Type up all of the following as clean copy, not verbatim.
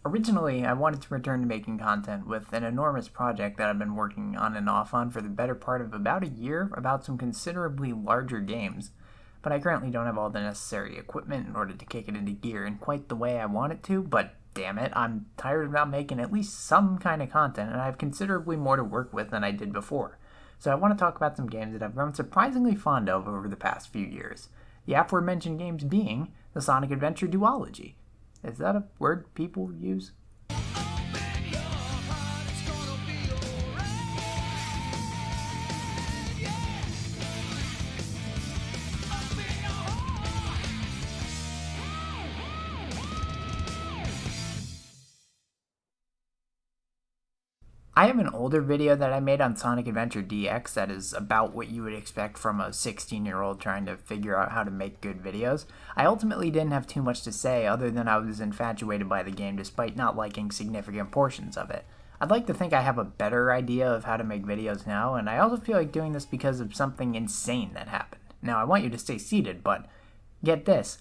Originally, I wanted to return to making content with an enormous project that I've been working on and off on for the better part of about a year about some considerably larger games, but I currently don't have all the necessary equipment in order to kick it into gear in quite the way I want it to, but damn it, I'm tired of not making at least some kind of content, and I have considerably more to work with than I did before. So I want to talk about some games that I've grown surprisingly fond of over the past few years. The aforementioned games being the Sonic Adventure duology. Is that a word people use? I have an older video that I made on Sonic Adventure DX that is about what you would expect from a 16-year-old trying to figure out how to make good videos. I ultimately didn't have too much to say other than I was infatuated by the game despite not liking significant portions of it. I'd like to think I have a better idea of how to make videos now, and I also feel like doing this because of something insane that happened. Now, I want you to stay seated, but get this.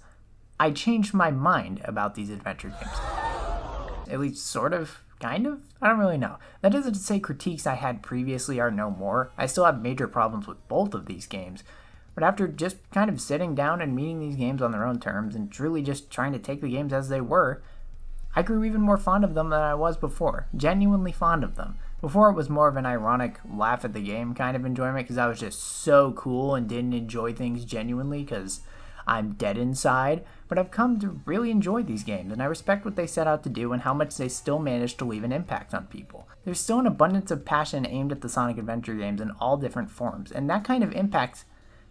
I changed my mind about these adventure games. At least sort of. Kind of? I don't really know. That isn't to say critiques I had previously are no more. I still have major problems with both of these games. But after just kind of sitting down and meeting these games on their own terms and truly just trying to take the games as they were, I grew even more fond of them than I was before. Genuinely fond of them. Before it was more of an ironic laugh at the game kind of enjoyment because I was just so cool and didn't enjoy things genuinely because I'm dead inside, but I've come to really enjoy these games, and I respect what they set out to do and how much they still manage to leave an impact on people. There's still an abundance of passion aimed at the Sonic Adventure games in all different forms, and that kind of impact,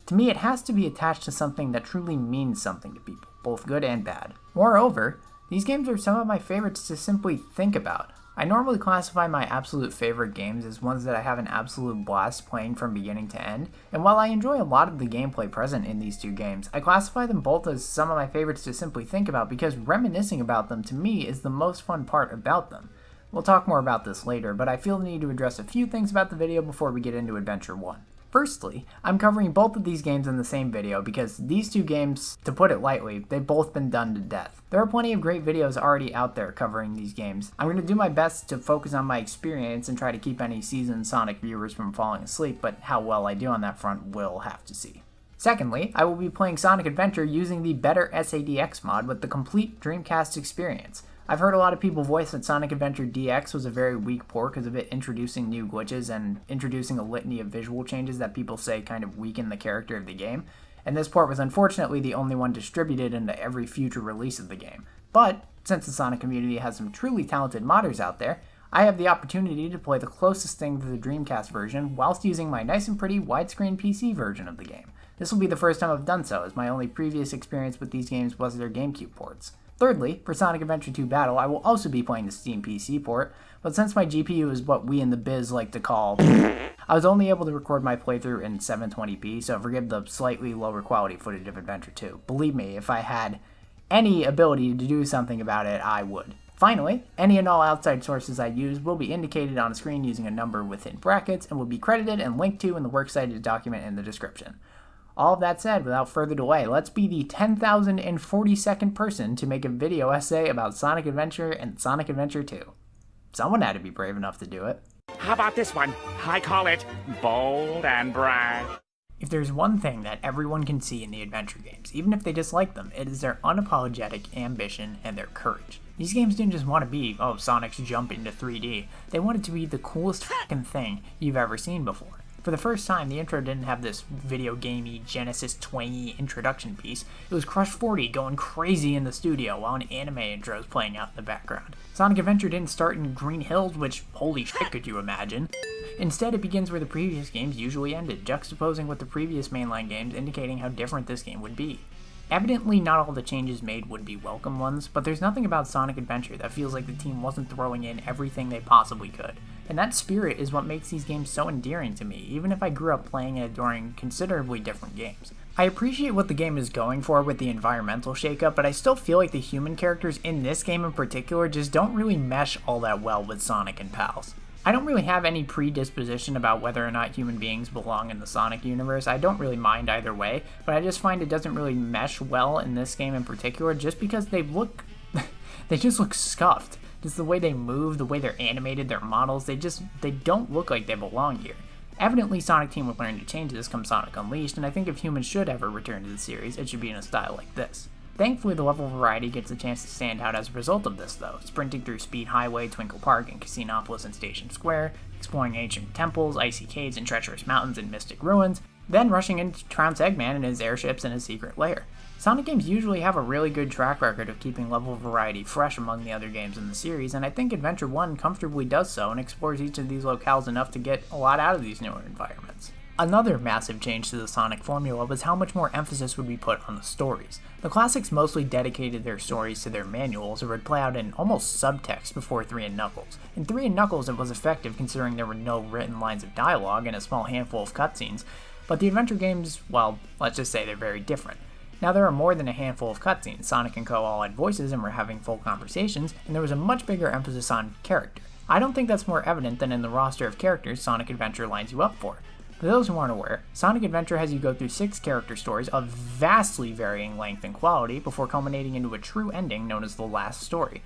to me, it has to be attached to something that truly means something to people, both good and bad. Moreover, these games are some of my favorites to simply think about. I normally classify my absolute favorite games as ones that I have an absolute blast playing from beginning to end, and while I enjoy a lot of the gameplay present in these two games, I classify them both as some of my favorites to simply think about because reminiscing about them to me is the most fun part about them. We'll talk more about this later, but I feel the need to address a few things about the video before we get into Adventure 1. Firstly, I'm covering both of these games in the same video because these two games, to put it lightly, they've both been done to death. There are plenty of great videos already out there covering these games. I'm going to do my best to focus on my experience and try to keep any seasoned Sonic viewers from falling asleep, but how well I do on that front we'll have to see. Secondly, I will be playing Sonic Adventure using the better SADX mod with the complete Dreamcast experience. I've heard a lot of people voice that Sonic Adventure DX was a very weak port because of it introducing new glitches and introducing a litany of visual changes that people say kind of weaken the character of the game, and this port was unfortunately the only one distributed into every future release of the game. But, since the Sonic community has some truly talented modders out there, I have the opportunity to play the closest thing to the Dreamcast version whilst using my nice and pretty widescreen PC version of the game. This will be the first time I've done so, as my only previous experience with these games was their GameCube ports. Thirdly, for Sonic Adventure 2 Battle, I will also be playing the Steam PC port, but since my GPU is what we in the biz like to call, I was only able to record my playthrough in 720p, so forgive the slightly lower quality footage of Adventure 2. Believe me, if I had any ability to do something about it, I would. Finally, any and all outside sources I use will be indicated on screen using a number within brackets and will be credited and linked to in the works cited document in the description. All of that said, without further delay, let's be the 10,042nd person to make a video essay about Sonic Adventure and Sonic Adventure 2. Someone had to be brave enough to do it. How about this one? I call it bold and brash. If there's one thing that everyone can see in the adventure games, even if they dislike them, it is their unapologetic ambition and their courage. These games didn't just want to be, oh, Sonic's jump into 3D. They wanted to be the coolest fucking thing you've ever seen before. For the first time, the intro didn't have this video gamey, Genesis twangy introduction piece. It was Crush 40 going crazy in the studio while an anime intro was playing out in the background. Sonic Adventure didn't start in Green Hills, which, holy shit, could you imagine? Instead, it begins where the previous games usually ended, juxtaposing with the previous mainline games, indicating how different this game would be. Evidently, not all the changes made would be welcome ones, but there's nothing about Sonic Adventure that feels like the team wasn't throwing in everything they possibly could. And that spirit is what makes these games so endearing to me, even if I grew up playing and adoring considerably different games. I appreciate what the game is going for with the environmental shakeup, but I still feel like the human characters in this game in particular just don't really mesh all that well with Sonic and pals. I don't really have any predisposition about whether or not human beings belong in the Sonic universe. I don't really mind either way, but I just find it doesn't really mesh well in this game in particular just because they just look scuffed. Just the way they move, the way they're animated, their models, they don't look like they belong here. Evidently, Sonic Team would learn to change this come Sonic Unleashed, and I think if humans should ever return to the series, it should be in a style like this. Thankfully, the level variety gets a chance to stand out as a result of this, though, sprinting through Speed Highway, Twinkle Park, and Casinopolis and Station Square, exploring ancient temples, icy caves, and treacherous mountains and mystic ruins, then rushing into Trounce Eggman and his airships and his secret lair. Sonic games usually have a really good track record of keeping level variety fresh among the other games in the series, and I think Adventure 1 comfortably does so and explores each of these locales enough to get a lot out of these newer environments. Another massive change to the Sonic formula was how much more emphasis would be put on the stories. The classics mostly dedicated their stories to their manuals or would play out in almost subtext before 3 and Knuckles. In 3 and Knuckles it was effective considering there were no written lines of dialogue and a small handful of cutscenes, but the adventure games, well, let's just say they're very different. Now there are more than a handful of cutscenes, Sonic and Co. all had voices and were having full conversations, and there was a much bigger emphasis on character. I don't think that's more evident than in the roster of characters Sonic Adventure lines you up for. For those who aren't aware, Sonic Adventure has you go through 6 character stories of vastly varying length and quality before culminating into a true ending known as the last story.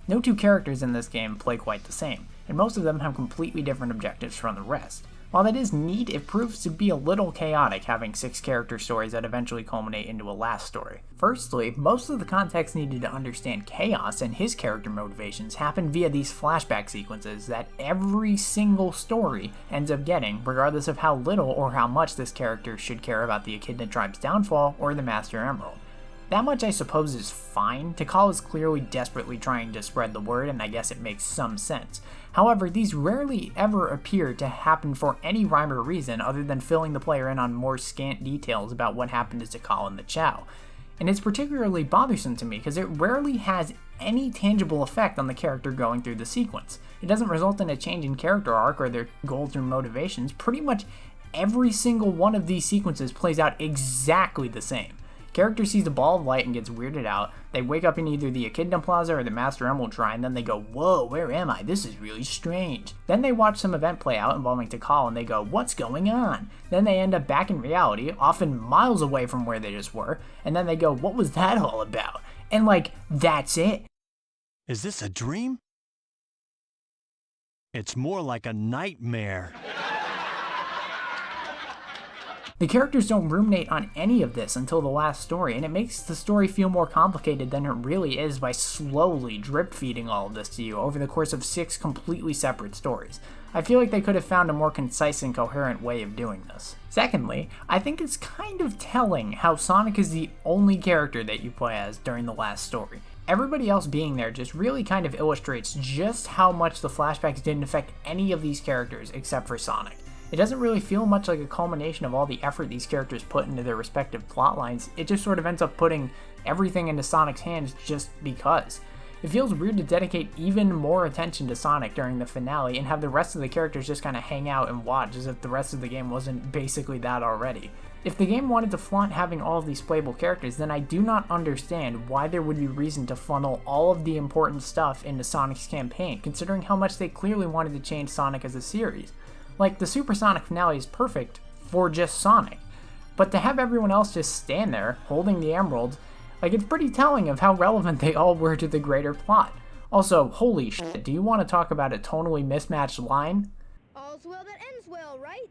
No 2 characters in this game play quite the same, and most of them have completely different objectives from the rest. While that is neat, it proves to be a little chaotic having 6 character stories that eventually culminate into a last story. Firstly, most of the context needed to understand Chaos and his character motivations happen via these flashback sequences that every single story ends up getting, regardless of how little or how much this character should care about the Echidna tribe's downfall or the Master Emerald. That much I suppose is fine. Tikal is clearly desperately trying to spread the word, and I guess it makes some sense. However, these rarely ever appear to happen for any rhyme or reason other than filling the player in on more scant details about what happened to Tikal and the Chow. And it's particularly bothersome to me because it rarely has any tangible effect on the character going through the sequence. It doesn't result in a change in character arc or their goals or motivations. Pretty much every single one of these sequences plays out exactly the same. Character sees a ball of light and gets weirded out. They wake up in either the Echidna Plaza or the Master Emerald Shrine, then they go, whoa, where am I? This is really strange. Then they watch some event play out involving Tikal and they go, what's going on? Then they end up back in reality, often miles away from where they just were, and then they go, what was that all about? And that's it. Is this a dream? It's more like a nightmare. The characters don't ruminate on any of this until the last story, and it makes the story feel more complicated than it really is by slowly drip-feeding all of this to you over the course of 6 completely separate stories. I feel like they could have found a more concise and coherent way of doing this. Secondly, I think it's kind of telling how Sonic is the only character that you play as during the last story. Everybody else being there just really kind of illustrates just how much the flashbacks didn't affect any of these characters except for Sonic. It doesn't really feel much like a culmination of all the effort these characters put into their respective plot lines. It just sort of ends up putting everything into Sonic's hands just because. It feels weird to dedicate even more attention to Sonic during the finale and have the rest of the characters just kind of hang out and watch as if the rest of the game wasn't basically that already. If the game wanted to flaunt having all of these playable characters, then I do not understand why there would be reason to funnel all of the important stuff into Sonic's campaign, considering how much they clearly wanted to change Sonic as a series. The Supersonic finale is perfect for just Sonic, but to have everyone else just stand there, holding the emerald, it's pretty telling of how relevant they all were to the greater plot. Also, holy shit, do you want to talk about a tonally mismatched line? All's well that ends well, right?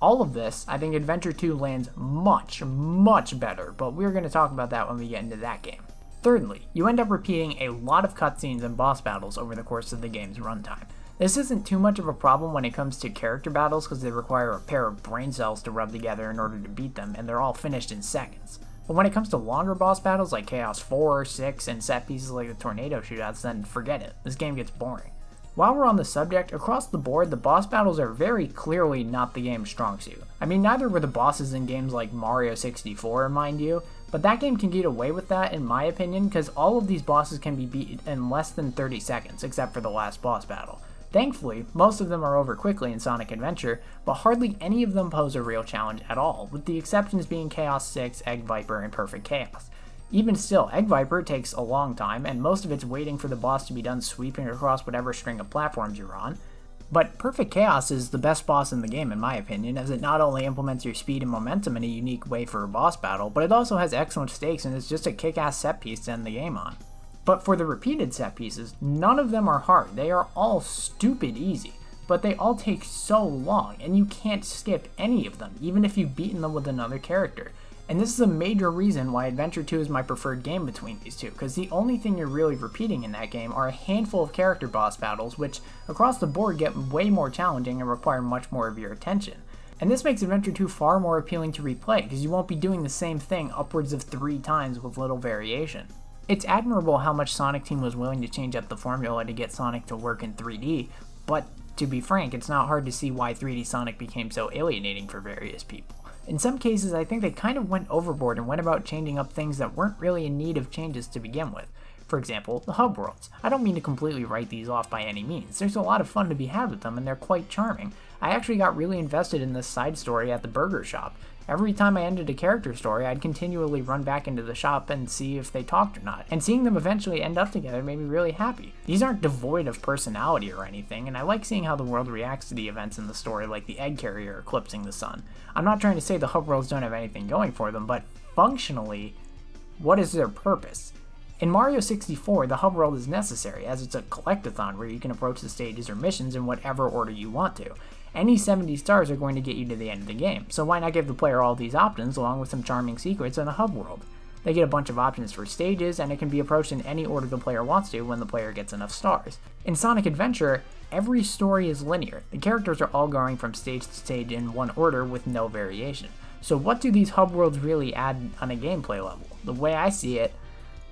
All of this, I think Adventure 2 lands much, much better, but we're going to talk about that when we get into that game. Thirdly, you end up repeating a lot of cutscenes and boss battles over the course of the game's runtime. This isn't too much of a problem when it comes to character battles because they require a pair of brain cells to rub together in order to beat them, and they're all finished in seconds. But when it comes to longer boss battles like Chaos 4, 6, and set pieces like the Tornado shootouts, then forget it. This game gets boring. While we're on the subject, across the board, the boss battles are very clearly not the game's strong suit. I mean, neither were the bosses in games like Mario 64, mind you, but that game can get away with that in my opinion because all of these bosses can be beaten in less than 30 seconds, except for the last boss battle. Thankfully, most of them are over quickly in Sonic Adventure, but hardly any of them pose a real challenge at all, with the exceptions being Chaos 6, Egg Viper, and Perfect Chaos. Even still, Egg Viper takes a long time, and most of it's waiting for the boss to be done sweeping across whatever string of platforms you're on. But Perfect Chaos is the best boss in the game in my opinion, as it not only implements your speed and momentum in a unique way for a boss battle, but it also has excellent stakes and is just a kick-ass set piece to end the game on. But for the repeated set pieces, none of them are hard, they are all stupid easy, but they all take so long, and you can't skip any of them, even if you've beaten them with another character. And this is a major reason why Adventure 2 is my preferred game between these two, because the only thing you're really repeating in that game are a handful of character boss battles, which across the board get way more challenging and require much more of your attention. And this makes Adventure 2 far more appealing to replay, because you won't be doing the same thing upwards of 3 times with little variation. It's admirable how much Sonic Team was willing to change up the formula to get Sonic to work in 3D, but to be frank, it's not hard to see why 3D Sonic became so alienating for various people. In some cases, I think they kind of went overboard and went about changing up things that weren't really in need of changes to begin with. For example, the hub worlds. I don't mean to completely write these off by any means. There's a lot of fun to be had with them and they're quite charming. I actually got really invested in this side story at the burger shop. Every time I ended a character story, I'd continually run back into the shop and see if they talked or not, and seeing them eventually end up together made me really happy. These aren't devoid of personality or anything, and I like seeing how the world reacts to the events in the story, like the egg carrier eclipsing the sun. I'm not trying to say the hub worlds don't have anything going for them, but functionally, what is their purpose? In Mario 64, the hub world is necessary, as it's a collectathon where you can approach the stages or missions in whatever order you want to. Any 70 stars are going to get you to the end of the game, so why not give the player all these options along with some charming secrets in the hub world? They get a bunch of options for stages, and it can be approached in any order the player wants to when the player gets enough stars. In Sonic Adventure, every story is linear. The characters are all going from stage to stage in one order with no variation. So what do these hub worlds really add on a gameplay level? The way I see it,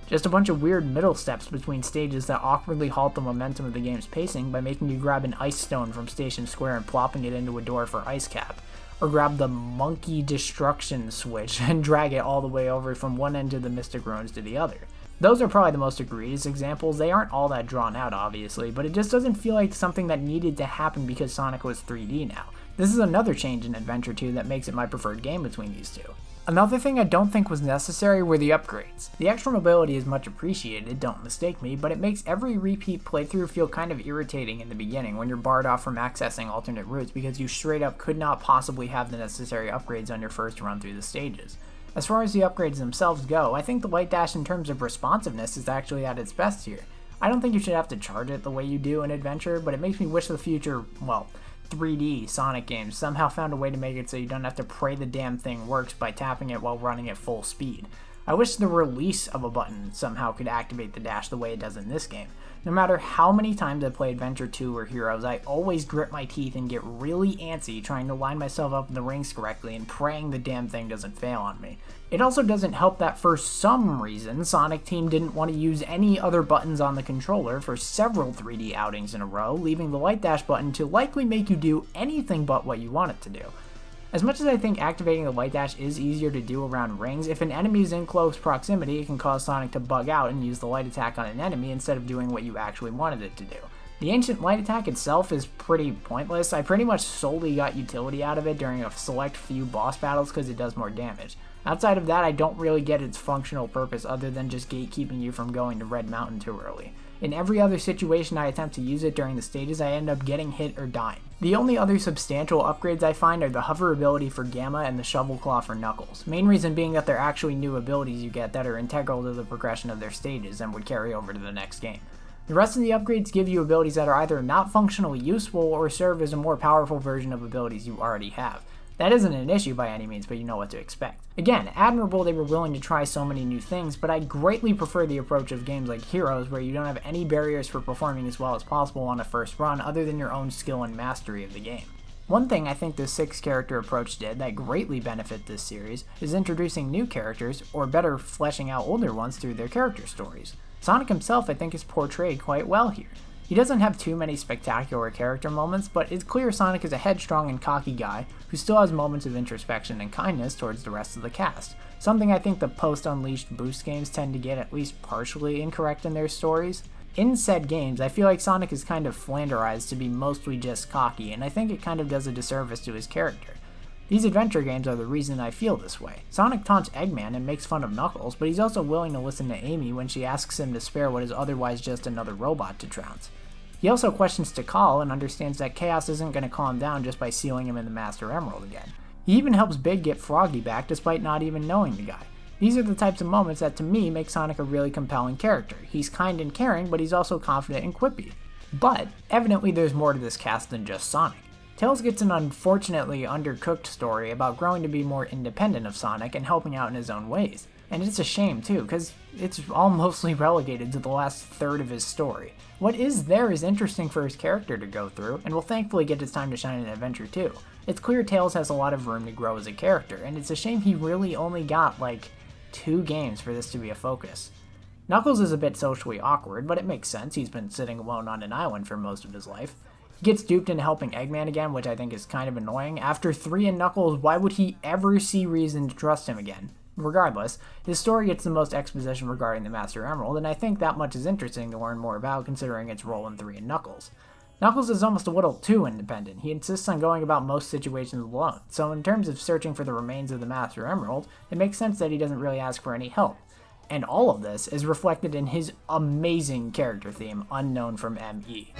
just a bunch of weird middle steps between stages that awkwardly halt the momentum of the game's pacing by making you grab an ice stone from Station Square and plopping it into a door for ice cap, or grab the monkey destruction switch and drag it all the way over from one end of the Mystic Ruins to the other. Those are probably the most egregious examples. They aren't all that drawn out obviously, but it just doesn't feel like something that needed to happen because Sonic was 3D now. This is another change in Adventure 2 that makes it my preferred game between these two. Another thing I don't think was necessary were the upgrades. The extra mobility is much appreciated, don't mistake me, but it makes every repeat playthrough feel kind of irritating in the beginning when you're barred off from accessing alternate routes because you straight up could not possibly have the necessary upgrades on your first run through the stages. As far as the upgrades themselves go, I think the Light Dash in terms of responsiveness is actually at its best here. I don't think you should have to charge it the way you do in Adventure, but it makes me wish the future, 3D Sonic games somehow found a way to make it so you don't have to pray the damn thing works by tapping it while running at full speed. I wish the release of a button somehow could activate the dash the way it does in this game. No matter how many times I play Adventure 2 or Heroes, I always grit my teeth and get really antsy trying to line myself up in the rings correctly and praying the damn thing doesn't fail on me. It also doesn't help that for some reason, Sonic Team didn't want to use any other buttons on the controller for several 3D outings in a row, leaving the Light Dash button to likely make you do anything but what you want it to do. As much as I think activating the Light Dash is easier to do around rings, if an enemy is in close proximity, it can cause Sonic to bug out and use the light attack on an enemy instead of doing what you actually wanted it to do. The ancient light attack itself is pretty pointless. I pretty much solely got utility out of it during a select few boss battles because it does more damage. Outside of that, I don't really get its functional purpose other than just gatekeeping you from going to Red Mountain too early. In every other situation I attempt to use it during the stages, I end up getting hit or dying. The only other substantial upgrades I find are the hover ability for Gamma and the shovel claw for Knuckles. Main reason being that they're actually new abilities you get that are integral to the progression of their stages and would carry over to the next game. The rest of the upgrades give you abilities that are either not functionally useful or serve as a more powerful version of abilities you already have. That isn't an issue by any means, but you know what to expect. Again, admirable they were willing to try so many new things, but I greatly prefer the approach of games like Heroes where you don't have any barriers for performing as well as possible on a first run other than your own skill and mastery of the game. One thing I think the 6 character approach did that greatly benefit this series is introducing new characters, or better, fleshing out older ones through their character stories. Sonic himself I think is portrayed quite well here. He doesn't have too many spectacular character moments, but it's clear Sonic is a headstrong and cocky guy who still has moments of introspection and kindness towards the rest of the cast, something I think the post-Unleashed Boost games tend to get at least partially incorrect in their stories. In said games, I feel like Sonic is kind of flanderized to be mostly just cocky, and I think it kind of does a disservice to his character. These adventure games are the reason I feel this way. Sonic taunts Eggman and makes fun of Knuckles, but he's also willing to listen to Amy when she asks him to spare what is otherwise just another robot to trounce. He also questions Tikal and understands that Chaos isn't going to calm down just by sealing him in the Master Emerald again. He even helps Big get Froggy back despite not even knowing the guy. These are the types of moments that to me make Sonic a really compelling character. He's kind and caring, but he's also confident and quippy. But, evidently there's more to this cast than just Sonic. Tails gets an unfortunately undercooked story about growing to be more independent of Sonic and helping out in his own ways. And it's a shame too, because it's all mostly relegated to the last third of his story. What is there is interesting for his character to go through, and will thankfully get his time to shine in Adventure 2. It's clear Tails has a lot of room to grow as a character, and it's a shame he really only got, 2 games for this to be a focus. Knuckles is a bit socially awkward, but it makes sense, he's been sitting alone on an island for most of his life. He gets duped into helping Eggman again, which I think is kind of annoying. After 3 and Knuckles, why would he ever see reason to trust him again? Regardless, his story gets the most exposition regarding the Master Emerald, and I think that much is interesting to learn more about considering its role in 3 and Knuckles. Knuckles is almost a little too independent. He insists on going about most situations alone, so in terms of searching for the remains of the Master Emerald, it makes sense that he doesn't really ask for any help. And all of this is reflected in his amazing character theme, Unknown from ME.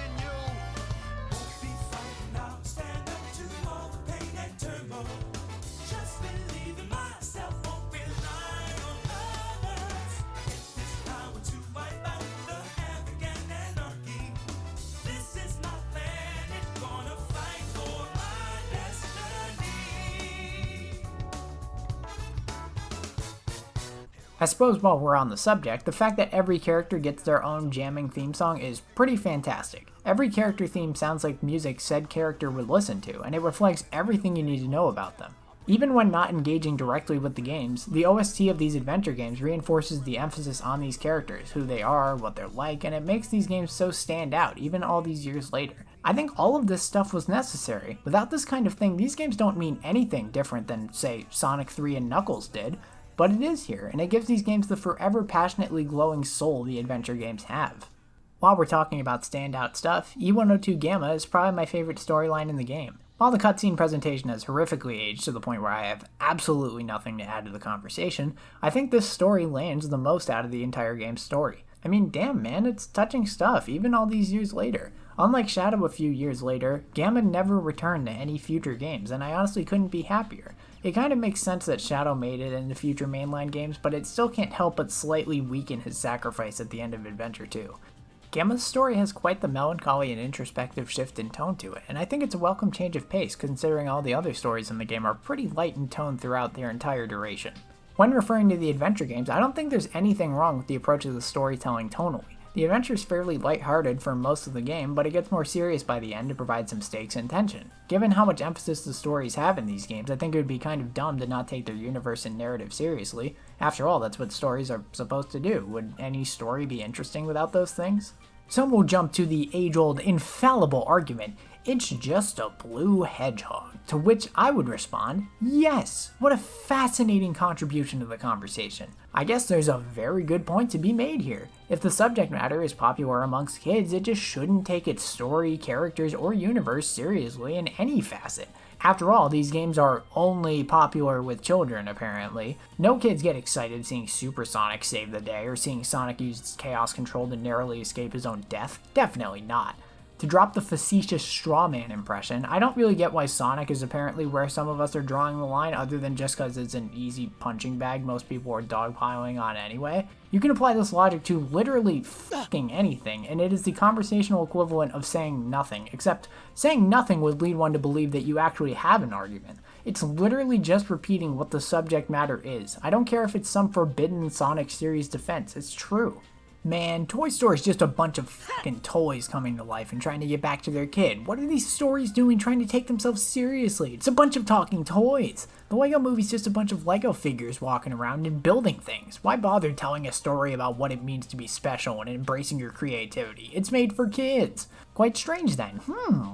I suppose while we're on the subject, the fact that every character gets their own jamming theme song is pretty fantastic. Every character theme sounds like music said character would listen to, and it reflects everything you need to know about them. Even when not engaging directly with the games, the OST of these adventure games reinforces the emphasis on these characters, who they are, what they're like, and it makes these games so stand out, even all these years later. I think all of this stuff was necessary. Without this kind of thing, these games don't mean anything different than, say, Sonic 3 and Knuckles did. But it is here, and it gives these games the forever passionately glowing soul the adventure games have. While we're talking about standout stuff, E102 Gamma is probably my favorite storyline in the game. While the cutscene presentation has horrifically aged to the point where I have absolutely nothing to add to the conversation, I think this story lands the most out of the entire game's story. I mean, damn man, it's touching stuff, even all these years later. Unlike Shadow a few years later, Gamma never returned to any future games, and I honestly couldn't be happier. It kind of makes sense that Shadow made it into future mainline games, but it still can't help but slightly weaken his sacrifice at the end of Adventure 2. Gamma's story has quite the melancholy and introspective shift in tone to it, and I think it's a welcome change of pace considering all the other stories in the game are pretty light in tone throughout their entire duration. When referring to the adventure games, I don't think there's anything wrong with the approach of the storytelling tonally. The adventure is fairly lighthearted for most of the game, but it gets more serious by the end to provide some stakes and tension. Given how much emphasis the stories have in these games, I think it would be kind of dumb to not take their universe and narrative seriously. After all, that's what stories are supposed to do. Would any story be interesting without those things? Some will jump to the age-old, infallible argument, it's just a blue hedgehog. To which I would respond, yes! What a fascinating contribution to the conversation. I guess there's a very good point to be made here. If the subject matter is popular amongst kids, it just shouldn't take its story, characters, or universe seriously in any facet. After all, these games are only popular with children, apparently. No kids get excited seeing Super Sonic save the day or seeing Sonic use Chaos Control to narrowly escape his own death. Definitely not. To drop the facetious straw man impression, I don't really get why Sonic is apparently where some of us are drawing the line other than just because it's an easy punching bag most people are dogpiling on anyway. You can apply this logic to literally fucking anything, and it is the conversational equivalent of saying nothing, except saying nothing would lead one to believe that you actually have an argument. It's literally just repeating what the subject matter is. I don't care if it's some forbidden Sonic series defense, it's true. Man, Toy Story is just a bunch of fucking toys coming to life and trying to get back to their kid. What are these stories doing trying to take themselves seriously? It's a bunch of talking toys. The Lego Movie's just a bunch of Lego figures walking around and building things. Why bother telling a story about what it means to be special and embracing your creativity? It's made for kids. Quite strange then.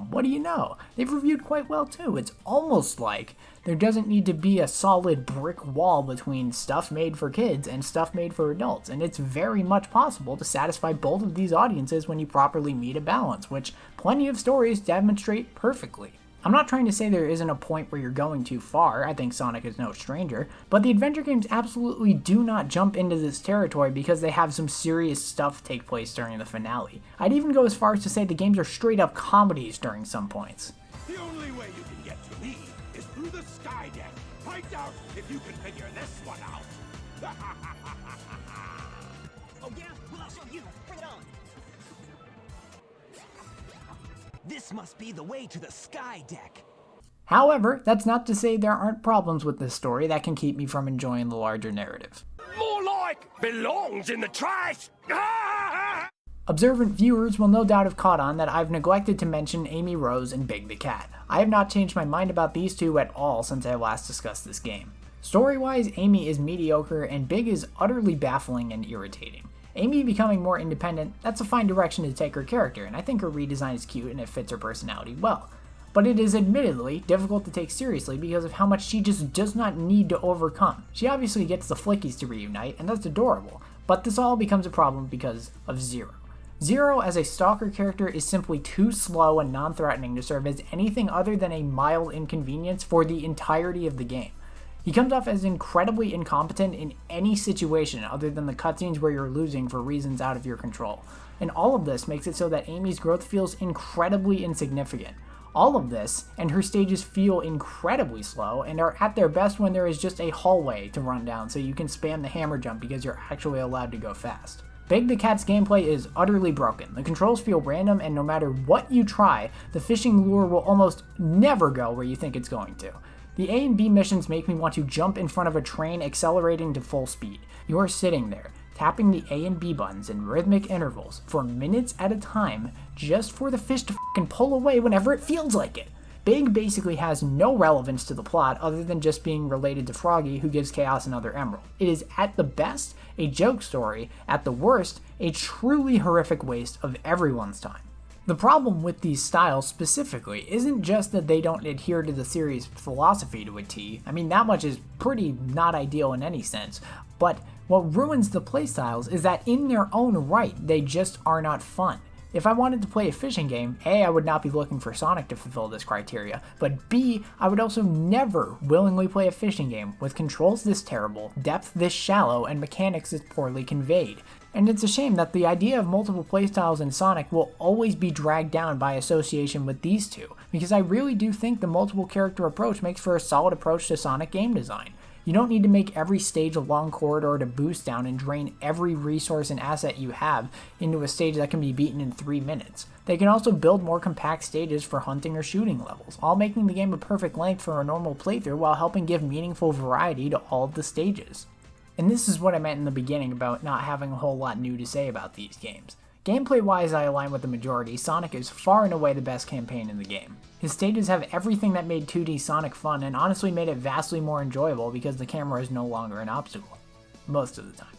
What do you know? They've reviewed quite well too. It's almost like there doesn't need to be a solid brick wall between stuff made for kids and stuff made for adults, and it's very much possible to satisfy both of these audiences when you properly meet a balance, which plenty of stories demonstrate perfectly. I'm not trying to say there isn't a point where you're going too far, I think Sonic is no stranger, but the adventure games absolutely do not jump into this territory because they have some serious stuff take place during the finale. I'd even go as far as to say the games are straight up comedies during some points. The only way you can get to me is through the sky deck. Find out if you can figure this one out. Oh yeah? Well, I'll show you. Bring it on. This must be the way to the sky deck. However, that's not to say there aren't problems with this story that can keep me from enjoying the larger narrative. More like belongs in the trash. Observant viewers will no doubt have caught on that I've neglected to mention Amy Rose and Big the Cat. I have not changed my mind about these two at all since I last discussed this game. Story-wise, Amy is mediocre and Big is utterly baffling and irritating. Amy becoming more independent, that's a fine direction to take her character, and I think her redesign is cute and it fits her personality well. But it is admittedly difficult to take seriously because of how much she just does not need to overcome. She obviously gets the flickies to reunite, and that's adorable, but this all becomes a problem because of Zero. Zero as a stalker character is simply too slow and non-threatening to serve as anything other than a mild inconvenience for the entirety of the game. He comes off as incredibly incompetent in any situation other than the cutscenes where you're losing for reasons out of your control. And all of this makes it so that Amy's growth feels incredibly insignificant. All of this, and her stages feel incredibly slow and are at their best when there is just a hallway to run down so you can spam the hammer jump because you're actually allowed to go fast. Big the Cat's gameplay is utterly broken. The controls feel random, and no matter what you try, the fishing lure will almost never go where you think it's going to. The A and B missions make me want to jump in front of a train accelerating to full speed. You are sitting there, tapping the A and B buttons in rhythmic intervals for minutes at a time just for the fish to fucking pull away whenever it feels like it. Big basically has no relevance to the plot other than just being related to Froggy, who gives Chaos another emerald. It is at the best a joke story, at the worst a truly horrific waste of everyone's time. The problem with these styles specifically isn't just that they don't adhere to the series' philosophy to a T. I mean, that much is pretty not ideal in any sense, but what ruins the playstyles is that in their own right, they just are not fun. If I wanted to play a fishing game, A, I would not be looking for Sonic to fulfill this criteria, but B, I would also never willingly play a fishing game with controls this terrible, depth this shallow, and mechanics this poorly conveyed. And it's a shame that the idea of multiple playstyles in Sonic will always be dragged down by association with these two, because I really do think the multiple character approach makes for a solid approach to Sonic game design. You don't need to make every stage a long corridor to boost down and drain every resource and asset you have into a stage that can be beaten in 3 minutes. They can also build more compact stages for hunting or shooting levels, all making the game a perfect length for a normal playthrough while helping give meaningful variety to all of the stages. And this is what I meant in the beginning about not having a whole lot new to say about these games. Gameplay-wise, I align with the majority. Sonic is far and away the best campaign in the game. His stages have everything that made 2D Sonic fun and honestly made it vastly more enjoyable because the camera is no longer an obstacle. Most of the time.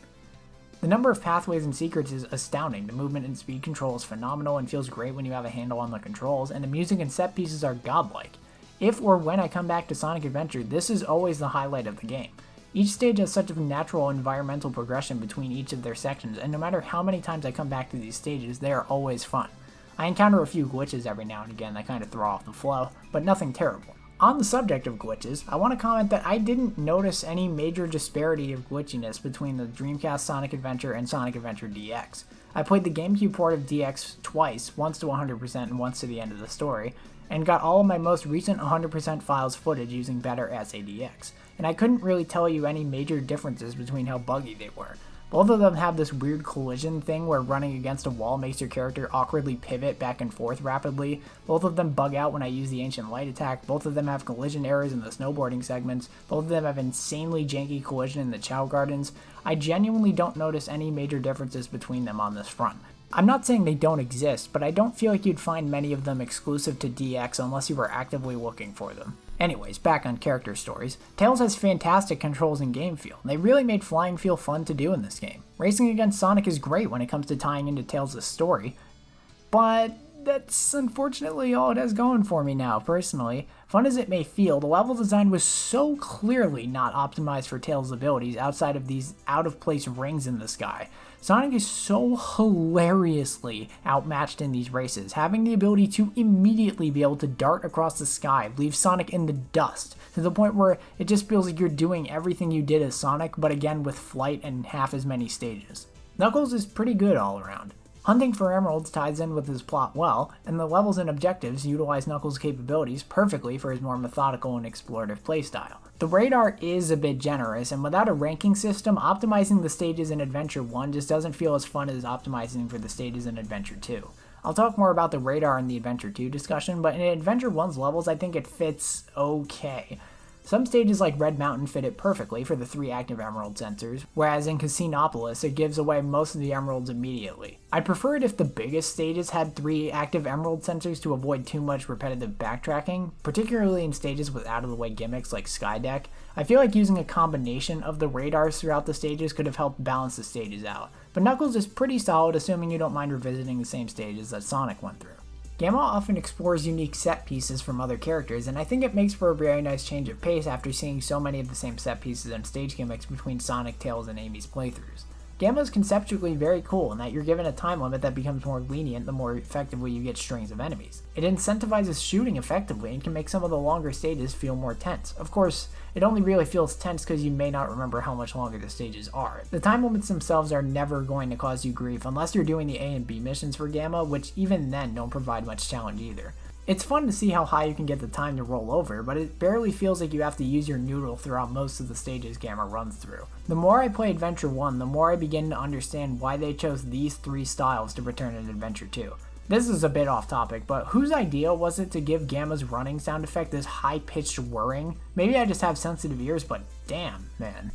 The number of pathways and secrets is astounding. The movement and speed control is phenomenal and feels great when you have a handle on the controls, and the music and set pieces are godlike. If or when I come back to Sonic Adventure, this is always the highlight of the game. Each stage has such a natural environmental progression between each of their sections, and no matter how many times I come back to these stages, they are always fun. I encounter a few glitches every now and again that kind of throw off the flow, but nothing terrible. On the subject of glitches, I want to comment that I didn't notice any major disparity of glitchiness between the Dreamcast Sonic Adventure and Sonic Adventure DX. I played the GameCube port of DX twice, once to 100% and once to the end of the story, and got all of my most recent 100% files footage using better SADX. And I couldn't really tell you any major differences between how buggy they were. Both of them have this weird collision thing where running against a wall makes your character awkwardly pivot back and forth rapidly. Both of them bug out when I use the Ancient Light attack. Both of them have collision errors in the snowboarding segments. Both of them have insanely janky collision in the Chow Gardens. I genuinely don't notice any major differences between them on this front. I'm not saying they don't exist, but I don't feel like you'd find many of them exclusive to DX unless you were actively looking for them. Anyways, back on character stories, Tails has fantastic controls and game feel. They really made flying feel fun to do in this game. Racing against Sonic is great when it comes to tying into Tails' story, but that's unfortunately all it has going for me now, personally. Fun as it may feel, the level design was so clearly not optimized for Tails' abilities outside of these out-of-place rings in the sky. Sonic is so hilariously outmatched in these races. Having the ability to immediately be able to dart across the sky leaves Sonic in the dust, to the point where it just feels like you're doing everything you did as Sonic, but again with flight and half as many stages. Knuckles is pretty good all around. Hunting for emeralds ties in with his plot well, and the levels and objectives utilize Knuckles' capabilities perfectly for his more methodical and explorative playstyle. The radar is a bit generous, and without a ranking system, optimizing the stages in Adventure 1 just doesn't feel as fun as optimizing for the stages in Adventure 2. I'll talk more about the radar in the Adventure 2 discussion, but in Adventure 1's levels I think it fits okay. Some stages like Red Mountain fit it perfectly for the 3 active emerald sensors, whereas in Casinopolis it gives away most of the emeralds immediately. I'd prefer it if the biggest stages had 3 active emerald sensors to avoid too much repetitive backtracking, particularly in stages with out-of-the-way gimmicks like Skydeck. I feel like using a combination of the radars throughout the stages could have helped balance the stages out, but Knuckles is pretty solid assuming you don't mind revisiting the same stages that Sonic went through. Gamma often explores unique set pieces from other characters, and I think it makes for a very nice change of pace after seeing so many of the same set pieces and stage gimmicks between Sonic, Tails, and Amy's playthroughs. Gamma is conceptually very cool in that you're given a time limit that becomes more lenient the more effectively you get strings of enemies. It incentivizes shooting effectively and can make some of the longer stages feel more tense. Of course, it only really feels tense because you may not remember how much longer the stages are. The time limits themselves are never going to cause you grief unless you're doing the A and B missions for Gamma, which even then don't provide much challenge either. It's fun to see how high you can get the time to roll over, but it barely feels like you have to use your noodle throughout most of the stages Gamma runs through. The more I play Adventure 1, the more I begin to understand why they chose these 3 styles to return in Adventure 2. This is a bit off topic, but whose idea was it to give Gamma's running sound effect this high-pitched whirring? Maybe I just have sensitive ears, but damn, man.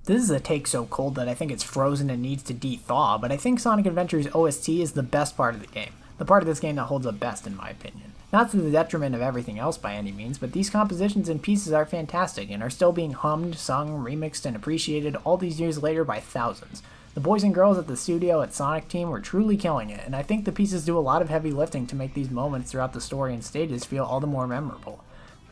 This is a take so cold that I think it's frozen and needs to de-thaw, but I think Sonic Adventure's OST is the best part of the game. The part of this game that holds up best in my opinion. Not to the detriment of everything else by any means, but these compositions and pieces are fantastic and are still being hummed, sung, remixed, and appreciated all these years later by thousands. The boys and girls at the studio at Sonic Team were truly killing it, and I think the pieces do a lot of heavy lifting to make these moments throughout the story and stages feel all the more memorable.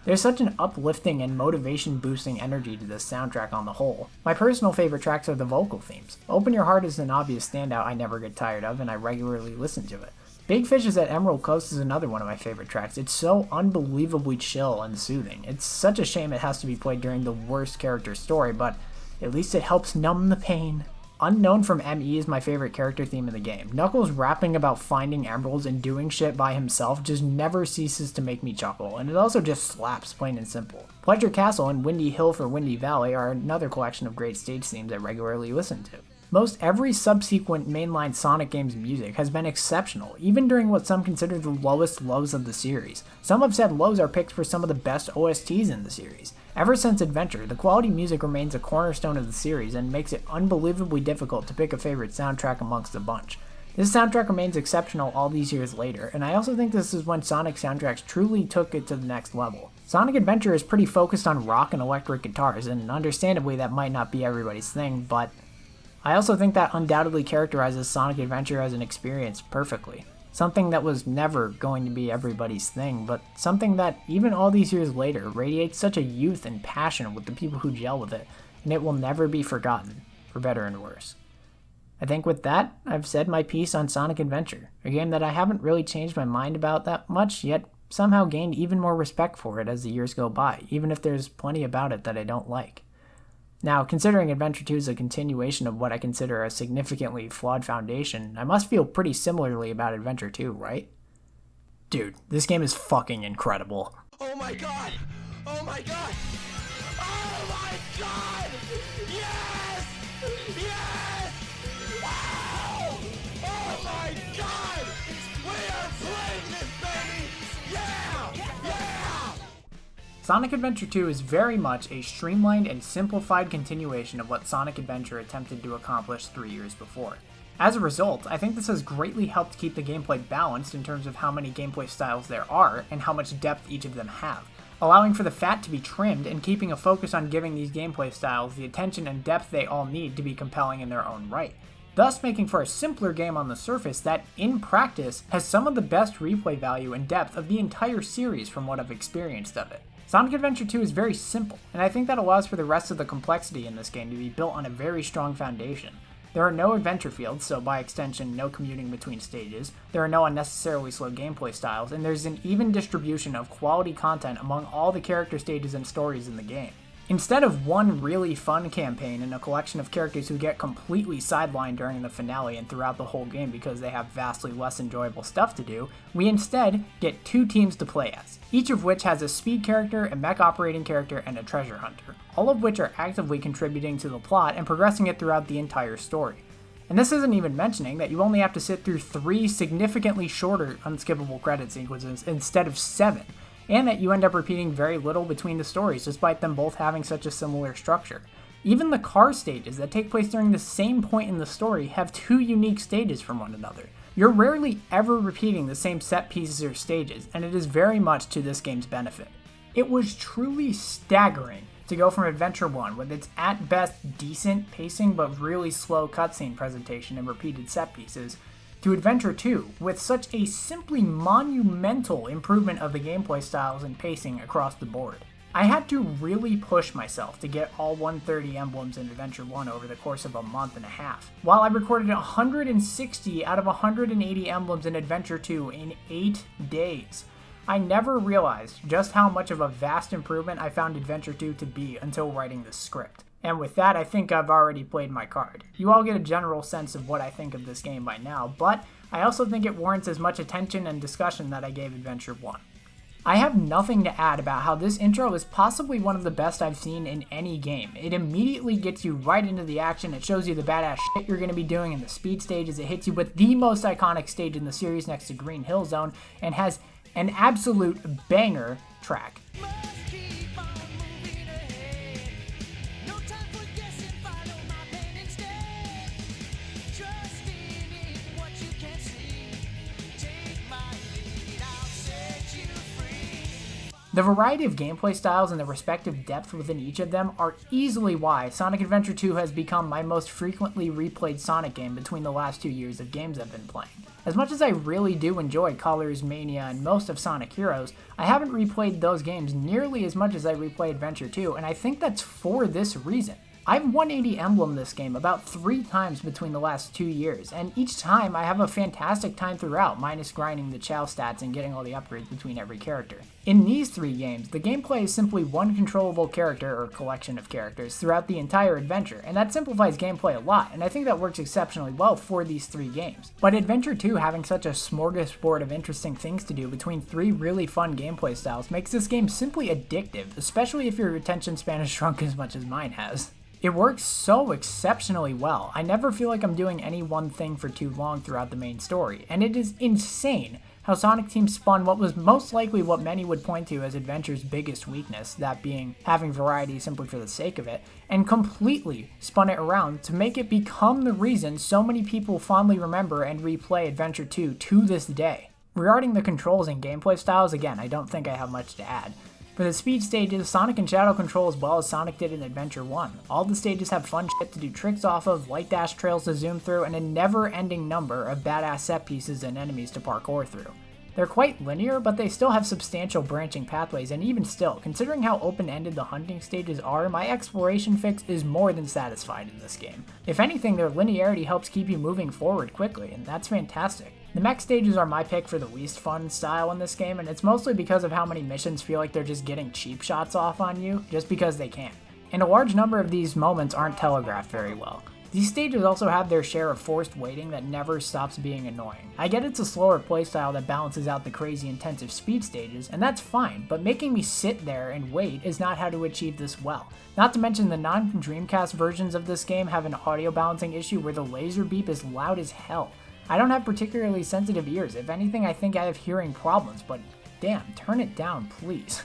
There's such an uplifting and motivation-boosting energy to this soundtrack on the whole. My personal favorite tracks are the vocal themes. Open Your Heart is an obvious standout I never get tired of, and I regularly listen to it. Big Fishes at Emerald Coast is another one of my favorite tracks. It's so unbelievably chill and soothing. It's such a shame it has to be played during the worst character story, but at least it helps numb the pain. Unknown from ME is my favorite character theme in the game. Knuckles rapping about finding emeralds and doing shit by himself just never ceases to make me chuckle, and it also just slaps, plain and simple. Pleasure Castle and Windy Hill for Windy Valley are another collection of great stage themes I regularly listen to. Most every subsequent mainline Sonic game's music has been exceptional, even during what some consider the lowest lows of the series. Some have said lows are picked for some of the best OSTs in the series. Ever since Adventure, the quality music remains a cornerstone of the series and makes it unbelievably difficult to pick a favorite soundtrack amongst the bunch. This soundtrack remains exceptional all these years later, and I also think this is when Sonic soundtracks truly took it to the next level. Sonic Adventure is pretty focused on rock and electric guitars, and understandably that might not be everybody's thing, but I also think that undoubtedly characterizes Sonic Adventure as an experience perfectly. Something that was never going to be everybody's thing, but something that, even all these years later, radiates such a youth and passion with the people who gel with it, and it will never be forgotten, for better and worse. I think with that, I've said my piece on Sonic Adventure, a game that I haven't really changed my mind about that much, yet somehow gained even more respect for it as the years go by, even if there's plenty about it that I don't like. Now, considering Adventure 2 is a continuation of what I consider a significantly flawed foundation, I must feel pretty similarly about Adventure 2, right? Dude, this game is fucking incredible. Oh my god! Oh my god! Oh my god! Yes! Yes! Wow! Oh my god! We are playing this, baby! Yeah! Yeah! Sonic Adventure 2 is very much a streamlined and simplified continuation of what Sonic Adventure attempted to accomplish 3 years before. As a result, I think this has greatly helped keep the gameplay balanced in terms of how many gameplay styles there are and how much depth each of them have, allowing for the fat to be trimmed and keeping a focus on giving these gameplay styles the attention and depth they all need to be compelling in their own right. thus making for a simpler game on the surface that, in practice, has some of the best replay value and depth of the entire series from what I've experienced of it. Sonic Adventure 2 is very simple, and I think that allows for the rest of the complexity in this game to be built on a very strong foundation. There are no adventure fields, so by extension, no commuting between stages. There are no unnecessarily slow gameplay styles, and there's an even distribution of quality content among all the character stages and stories in the game. Instead of one really fun campaign and a collection of characters who get completely sidelined during the finale and throughout the whole game because they have vastly less enjoyable stuff to do, we instead get 2 teams to play as, each of which has a speed character, a mech operating character, and a treasure hunter, all of which are actively contributing to the plot and progressing it throughout the entire story. And this isn't even mentioning that you only have to sit through 3 significantly shorter unskippable credit sequences instead of 7, and that you end up repeating very little between the stories despite them both having such a similar structure. Even the car stages that take place during the same point in the story have 2 unique stages from one another. You're rarely ever repeating the same set pieces or stages, and it is very much to this game's benefit. It was truly staggering to go from Adventure 1, with its at best decent pacing but really slow cutscene presentation and repeated set pieces, to Adventure 2, with such a simply monumental improvement of the gameplay styles and pacing across the board. I had to really push myself to get all 130 emblems in Adventure 1 over the course of a month and a half, while I recorded 160 out of 180 emblems in Adventure 2 in 8 days. I never realized just how much of a vast improvement I found Adventure 2 to be until writing the script. And with that, I think I've already played my card. You all get a general sense of what I think of this game by now, but I also think it warrants as much attention and discussion that I gave Adventure 1. I have nothing to add about how this intro is possibly one of the best I've seen in any game. It immediately gets you right into the action, it shows you the badass shit you're going to be doing in the speed stages, it hits you with the most iconic stage in the series next to Green Hill Zone, and has an absolute banger track. The variety of gameplay styles and the respective depth within each of them are easily why Sonic Adventure 2 has become my most frequently replayed Sonic game between the last 2 years of games I've been playing. As much as I really do enjoy Colors, Mania, and most of Sonic Heroes, I haven't replayed those games nearly as much as I replay Adventure 2, and I think that's for this reason. I've 180 emblem this game about 3 times between the last 2 years, and each time I have a fantastic time throughout, minus grinding the Chow stats and getting all the upgrades between every character. In these 3 games, the gameplay is simply one controllable character or collection of characters throughout the entire adventure, and that simplifies gameplay a lot, and I think that works exceptionally well for these 3 games. But Adventure 2 having such a smorgasbord of interesting things to do between 3 really fun gameplay styles makes this game simply addictive, especially if your attention span has shrunk as much as mine has. It works so exceptionally well. I never feel like I'm doing any one thing for too long throughout the main story, and it is insane how Sonic Team spun what was most likely what many would point to as Adventure's biggest weakness, that being having variety simply for the sake of it, and completely spun it around to make it become the reason so many people fondly remember and replay Adventure 2 to this day. Regarding the controls and gameplay styles, again, I don't think I have much to add. For the speed stages, Sonic and Shadow control as well as Sonic did in Adventure 1. All the stages have fun shit to do tricks off of, light dash trails to zoom through, and a never-ending number of badass set pieces and enemies to parkour through. They're quite linear, but they still have substantial branching pathways, and even still, considering how open-ended the hunting stages are, my exploration fix is more than satisfied in this game. If anything, their linearity helps keep you moving forward quickly, and that's fantastic. The mech stages are my pick for the least fun style in this game, and it's mostly because of how many missions feel like they're just getting cheap shots off on you, just because they can. And a large number of these moments aren't telegraphed very well. These stages also have their share of forced waiting that never stops being annoying. I get it's a slower playstyle that balances out the crazy intensive speed stages, and that's fine, but making me sit there and wait is not how to achieve this well. Not to mention the non-Dreamcast versions of this game have an audio balancing issue where the laser beep is loud as hell. I don't have particularly sensitive ears. If anything, I think I have hearing problems, but damn, turn it down, please.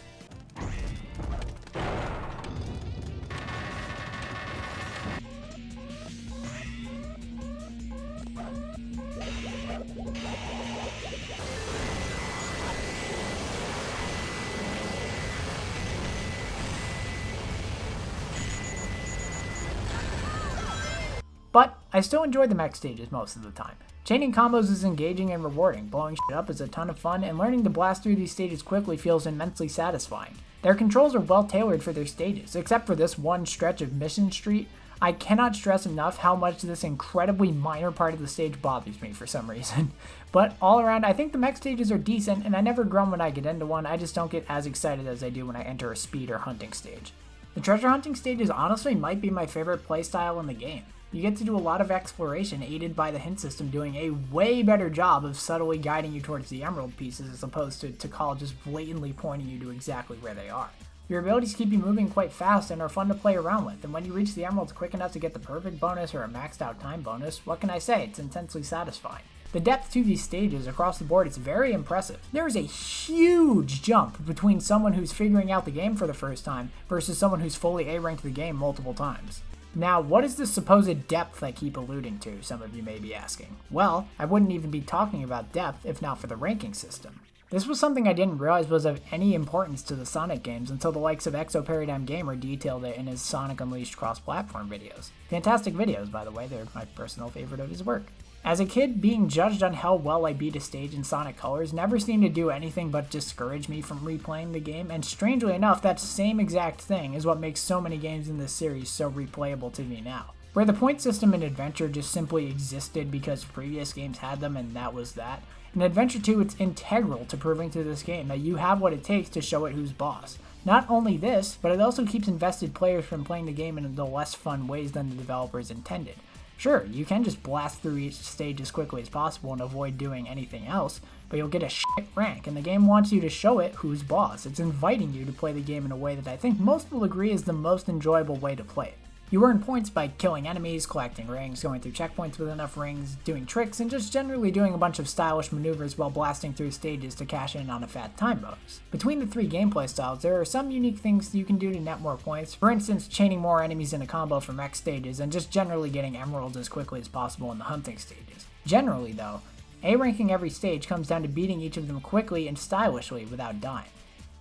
But I still enjoy the mech stages most of the time. Chaining combos is engaging and rewarding, blowing shit up is a ton of fun, and learning to blast through these stages quickly feels immensely satisfying. Their controls are well tailored for their stages, except for this one stretch of Mission Street. I cannot stress enough how much this incredibly minor part of the stage bothers me for some reason. But all around, I think the mech stages are decent, and I never groan when I get into one, I just don't get as excited as I do when I enter a speed or hunting stage. The treasure hunting stages honestly might be my favorite playstyle in the game. You get to do a lot of exploration aided by the hint system doing a way better job of subtly guiding you towards the emerald pieces as opposed to Call just blatantly pointing you to exactly where they are. Your abilities keep you moving quite fast and are fun to play around with, and when you reach the emeralds quick enough to get the perfect bonus or a maxed out time bonus, what can I say, it's intensely satisfying. The depth to these stages across the board is very impressive. There is a huge jump between someone who's figuring out the game for the first time versus someone who's fully A-ranked the game multiple times. Now, what is this supposed depth I keep alluding to, some of you may be asking? Well, I wouldn't even be talking about depth if not for the ranking system. This was something I didn't realize was of any importance to the Sonic games until the likes of Exoparadigm Gamer detailed it in his Sonic Unleashed cross-platform videos. Fantastic videos, by the way, they're my personal favorite of his work. As a kid, being judged on how well I beat a stage in Sonic Colors never seemed to do anything but discourage me from replaying the game, and strangely enough, that same exact thing is what makes so many games in this series so replayable to me now. Where the point system in Adventure just simply existed because previous games had them and that was that, in Adventure 2 it's integral to proving to this game that you have what it takes to show it who's boss. Not only this, but it also keeps invested players from playing the game in the less fun ways than the developers intended. Sure, you can just blast through each stage as quickly as possible and avoid doing anything else, but you'll get a shit rank, and the game wants you to show it who's boss. It's inviting you to play the game in a way that I think most will agree is the most enjoyable way to play it. You earn points by killing enemies, collecting rings, going through checkpoints with enough rings, doing tricks, and just generally doing a bunch of stylish maneuvers while blasting through stages to cash in on a fat time bonus. Between the three gameplay styles, there are some unique things you can do to net more points, for instance chaining more enemies in a combo for mech stages and just generally getting emeralds as quickly as possible in the hunting stages. Generally though, A-ranking every stage comes down to beating each of them quickly and stylishly without dying.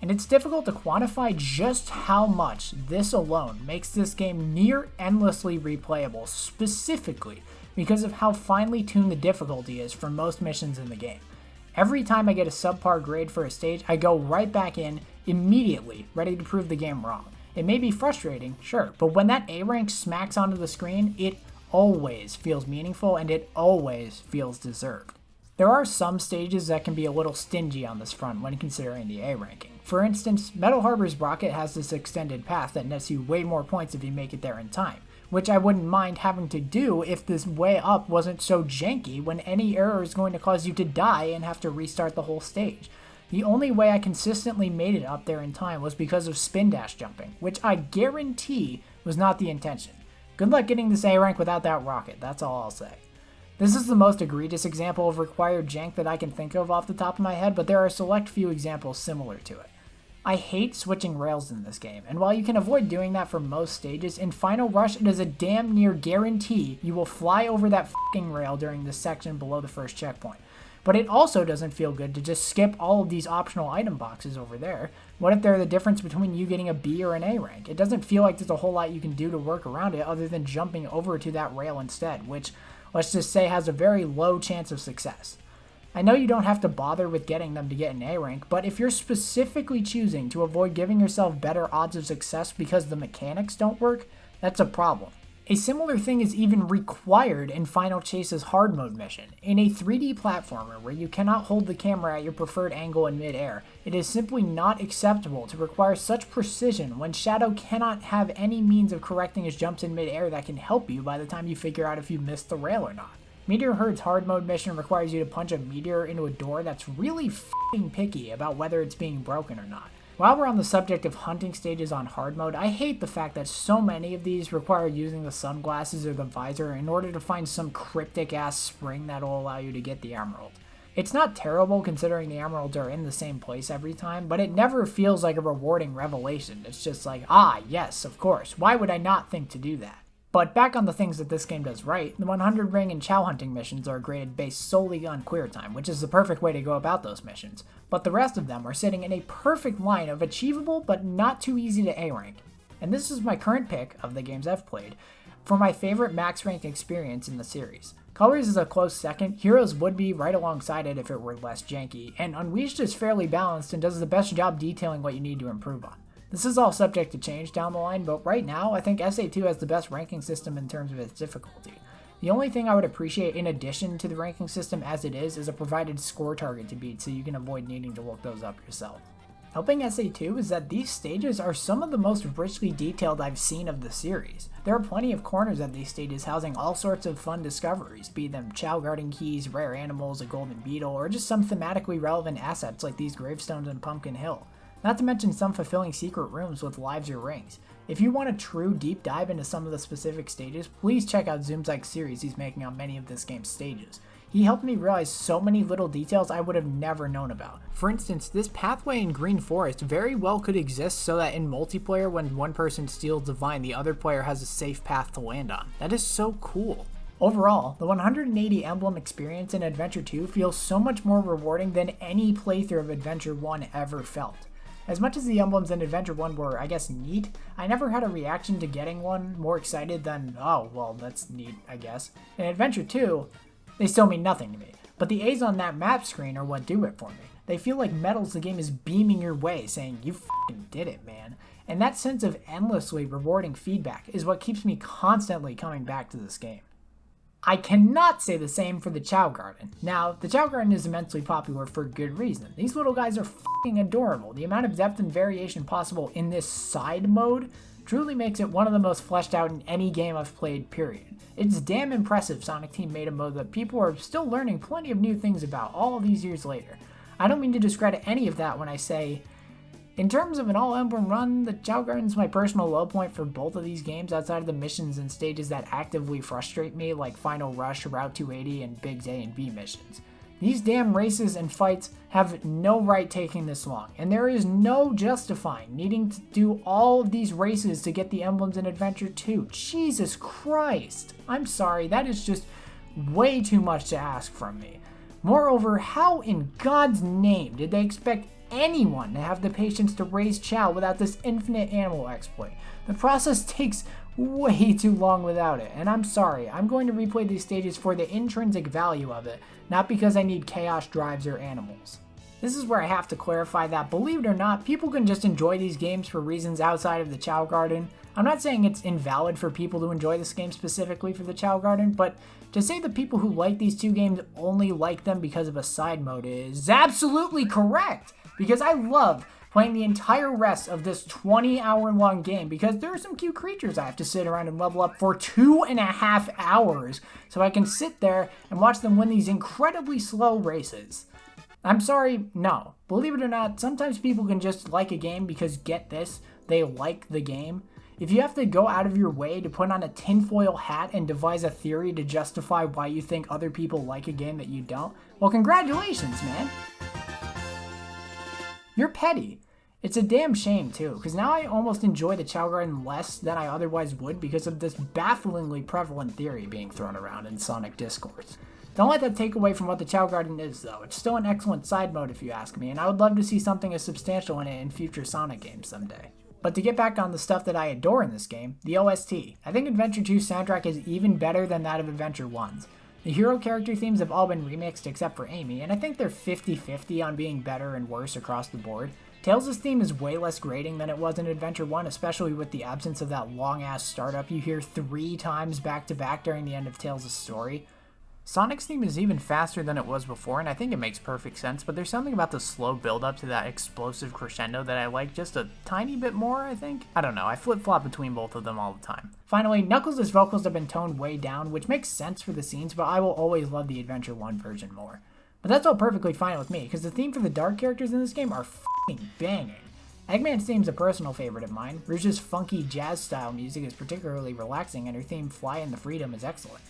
And it's difficult to quantify just how much this alone makes this game near endlessly replayable, specifically because of how finely tuned the difficulty is for most missions in the game. Every time I get a subpar grade for a stage, I go right back in immediately, ready to prove the game wrong. It may be frustrating, sure, but when that A rank smacks onto the screen, it always feels meaningful and it always feels deserved. There are some stages that can be a little stingy on this front when considering the A ranking. For instance, Metal Harbor's Rocket has this extended path that nets you way more points if you make it there in time, which I wouldn't mind having to do if this way up wasn't so janky when any error is going to cause you to die and have to restart the whole stage. The only way I consistently made it up there in time was because of spin dash jumping, which I guarantee was not the intention. Good luck getting this A rank without that rocket, that's all I'll say. This is the most egregious example of required jank that I can think of off the top of my head, but there are a select few examples similar to it. I hate switching rails in this game, and while you can avoid doing that for most stages, in Final Rush it is a damn near guarantee you will fly over that fucking rail during this section below the first checkpoint. But it also doesn't feel good to just skip all of these optional item boxes over there. What if they're the difference between you getting a B or an A rank? It doesn't feel like there's a whole lot you can do to work around it other than jumping over to that rail instead, which, let's just say, has a very low chance of success. I know you don't have to bother with getting them to get an A rank, but if you're specifically choosing to avoid giving yourself better odds of success because the mechanics don't work, that's a problem. A similar thing is even required in Final Chase's hard mode mission. In a 3D platformer where you cannot hold the camera at your preferred angle in mid-air, it is simply not acceptable to require such precision when Shadow cannot have any means of correcting his jumps in mid-air that can help you by the time you figure out if you missed the rail or not. Meteor Herd's hard mode mission requires you to punch a meteor into a door that's really f***ing picky about whether it's being broken or not. While we're on the subject of hunting stages on hard mode, I hate the fact that so many of these require using the sunglasses or the visor in order to find some cryptic ass spring that'll allow you to get the emerald. It's not terrible considering the emeralds are in the same place every time, but it never feels like a rewarding revelation. It's just like, ah, yes, of course, why would I not think to do that? But back on the things that this game does right, the 100 ring and chow hunting missions are graded based solely on clear time, which is the perfect way to go about those missions, but the rest of them are sitting in a perfect line of achievable but not too easy to A rank. And this is my current pick of the games I've played. for my favorite max rank experience in the series. Colors is a close second, Heroes would be right alongside it if it were less janky, and Unleashed is fairly balanced and does the best job detailing what you need to improve on. This is all subject to change down the line, but right now I think SA2 has the best ranking system in terms of its difficulty. The only thing I would appreciate in addition to the ranking system as it is a provided score target to beat so you can avoid needing to look those up yourself. Helping SA2 is that these stages are some of the most richly detailed I've seen of the series. There are plenty of corners at these stages housing all sorts of fun discoveries, be them Chow Garden keys, rare animals, a golden beetle, or just some thematically relevant assets like these gravestones in Pumpkin Hill. Not to mention some fulfilling secret rooms with lives or rings. If you want a true deep dive into some of the specific stages, please check out Zoomzyke's series he's making on many of this game's stages. He helped me realize so many little details I would have never known about. For instance, this pathway in Green Forest very well could exist so that in multiplayer when one person steals the vine, the other player has a safe path to land on. That is so cool. Overall, the 180 emblem experience in Adventure 2 feels so much more rewarding than any playthrough of Adventure 1 ever felt. As much as the emblems in Adventure 1 were, I guess, neat, I never had a reaction to getting one more excited than, oh, well, that's neat, I guess. In Adventure 2, they still mean nothing to me, but the A's on that map screen are what do it for me. They feel like medals the game is beaming your way, saying, you f***ing did it, man. And that sense of endlessly rewarding feedback is what keeps me constantly coming back to this game. I cannot say the same for the Chow Garden. Now, the Chow Garden is immensely popular for good reason. These little guys are f***ing adorable. The amount of depth and variation possible in this side mode truly makes it one of the most fleshed out in any game I've played, period. It's damn impressive Sonic Team made a mode that people are still learning plenty of new things about all of these years later. I don't mean to discredit any of that when I say, in terms of an all-emblem run, the Chow Garden's my personal low point for both of these games outside of the missions and stages that actively frustrate me like Final Rush, Route 280, and Big's A and B missions. These damn races and fights have no right taking this long, and there is no justifying needing to do all of these races to get the emblems in Adventure 2. Jesus Christ! I'm sorry, that is just way too much to ask from me. Moreover, how in God's name did they expect anyone to have the patience to raise Chow without this infinite animal exploit? The process takes way too long without it, and I'm sorry, I'm going to replay these stages for the intrinsic value of it, not because I need chaos drives or animals. This is where I have to clarify that, believe it or not, people can just enjoy these games for reasons outside of the Chow Garden. I'm not saying it's invalid for people to enjoy this game specifically for the Chow Garden, but to say the people who like these two games only like them because of a side mode is absolutely correct, because I love playing the entire rest of this 20-hour-long game because there are some cute creatures I have to sit around and level up for 2.5 hours so I can sit there and watch them win these incredibly slow races. I'm sorry, no. Believe it or not, sometimes people can just like a game because, get this, they like the game. If you have to go out of your way to put on a tinfoil hat and devise a theory to justify why you think other people like a game that you don't, well, congratulations, man. You're petty. It's a damn shame, too, because now I almost enjoy the Chow Garden less than I otherwise would because of this bafflingly prevalent theory being thrown around in Sonic discourse. Don't let that take away from what the Chow Garden is, though. It's still an excellent side mode if you ask me, and I would love to see something as substantial in it in future Sonic games someday. But to get back on the stuff that I adore in this game, the OST. I think Adventure 2's soundtrack is even better than that of Adventure 1's. The hero character themes have all been remixed except for Amy, and I think they're 50-50 on being better and worse across the board. Tails' theme is way less grating than it was in Adventure 1, especially with the absence of that long-ass startup you hear 3 times back-to-back during the end of Tails' story. Sonic's theme is even faster than it was before, and I think it makes perfect sense, but there's something about the slow build-up to that explosive crescendo that I like just a tiny bit more, I think. I don't know, I flip-flop between both of them all the time. Finally, Knuckles' vocals have been toned way down, which makes sense for the scenes, but I will always love the Adventure 1 version more. But that's all perfectly fine with me, because the theme for the dark characters in this game are f***ing banging. Eggman's theme is a personal favorite of mine. Rouge's funky jazz-style music is particularly relaxing, and her theme Fly in the Freedom is excellent.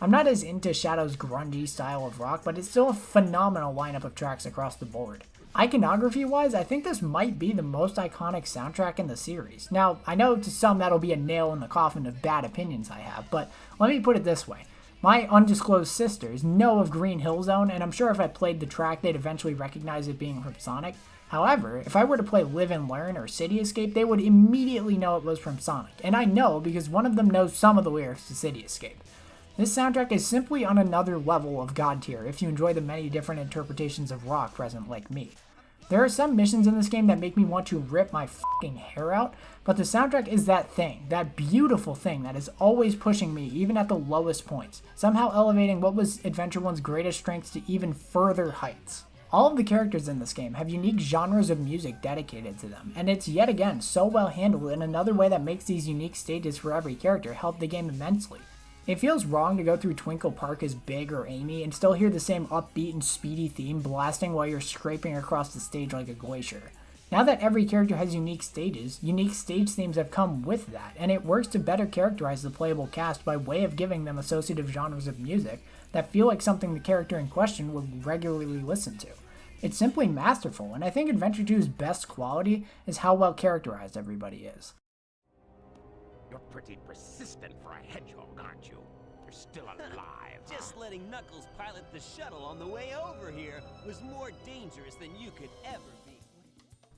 I'm not as into Shadow's grungy style of rock, but it's still a phenomenal lineup of tracks across the board. Iconography-wise, I think this might be the most iconic soundtrack in the series. Now, I know to some that'll be a nail in the coffin of bad opinions I have, but let me put it this way. My undisclosed sisters know of Green Hill Zone, and I'm sure if I played the track, they'd eventually recognize it being from Sonic. However, if I were to play Live and Learn or City Escape, they would immediately know it was from Sonic, and I know because one of them knows some of the lyrics to City Escape. This soundtrack is simply on another level of God tier if you enjoy the many different interpretations of rock present like me. There are some missions in this game that make me want to rip my fucking hair out, but the soundtrack is that thing, that beautiful thing that is always pushing me even at the lowest points, somehow elevating what was Adventure 1's greatest strengths to even further heights. All of the characters in this game have unique genres of music dedicated to them, and it's yet again so well handled in another way that makes these unique stages for every character help the game immensely. It feels wrong to go through Twinkle Park as Big or Amy and still hear the same upbeat and speedy theme blasting while you're scraping across the stage like a glacier. Now that every character has unique stages, unique stage themes have come with that, and it works to better characterize the playable cast by way of giving them associative genres of music that feel like something the character in question would regularly listen to. It's simply masterful, and I think Adventure 2's best quality is how well characterized everybody is. You're pretty persistent for a hedgehog, aren't you? You're still alive. Just letting Knuckles pilot the shuttle on the way over here was more dangerous than you could ever be.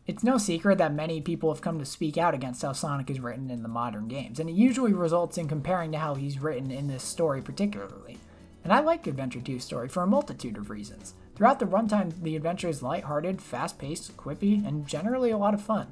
It's no secret that many people have come to speak out against how Sonic is written in the modern games, and it usually results in comparing to how he's written in this story particularly. And I like Adventure 2's story for a multitude of reasons. Throughout the runtime, the adventure is lighthearted, fast-paced, quippy, and generally a lot of fun.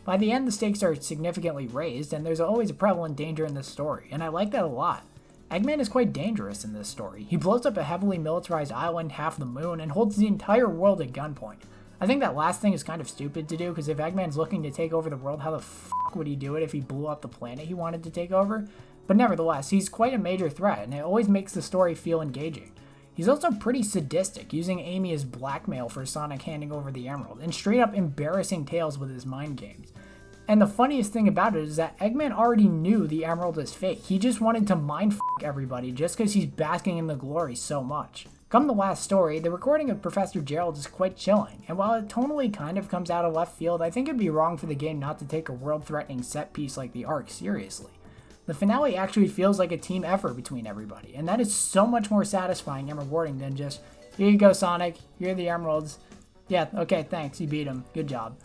By the end, the stakes are significantly raised, and there's always a prevalent danger in this story, and I like that a lot. Eggman is quite dangerous in this story. He blows up a heavily militarized island, half the moon, and holds the entire world at gunpoint. I think that last thing is kind of stupid to do, because if Eggman's looking to take over the world, how the fuck would he do it if he blew up the planet he wanted to take over? But nevertheless, he's quite a major threat, and it always makes the story feel engaging. He's also pretty sadistic, using Amy as blackmail for Sonic handing over the emerald, and straight up embarrassing Tails with his mind games. And the funniest thing about it is that Eggman already knew the emerald is fake. He just wanted to mindfuck everybody just because he's basking in the glory so much. Come the last story, the recording of Professor Gerald is quite chilling, and while it tonally kind of comes out of left field, I think it'd be wrong for the game not to take a world-threatening set piece like the Ark seriously. The finale actually feels like a team effort between everybody, and that is so much more satisfying and rewarding than just, here you go Sonic, here are the emeralds. Yeah, okay, thanks, you beat him, good job.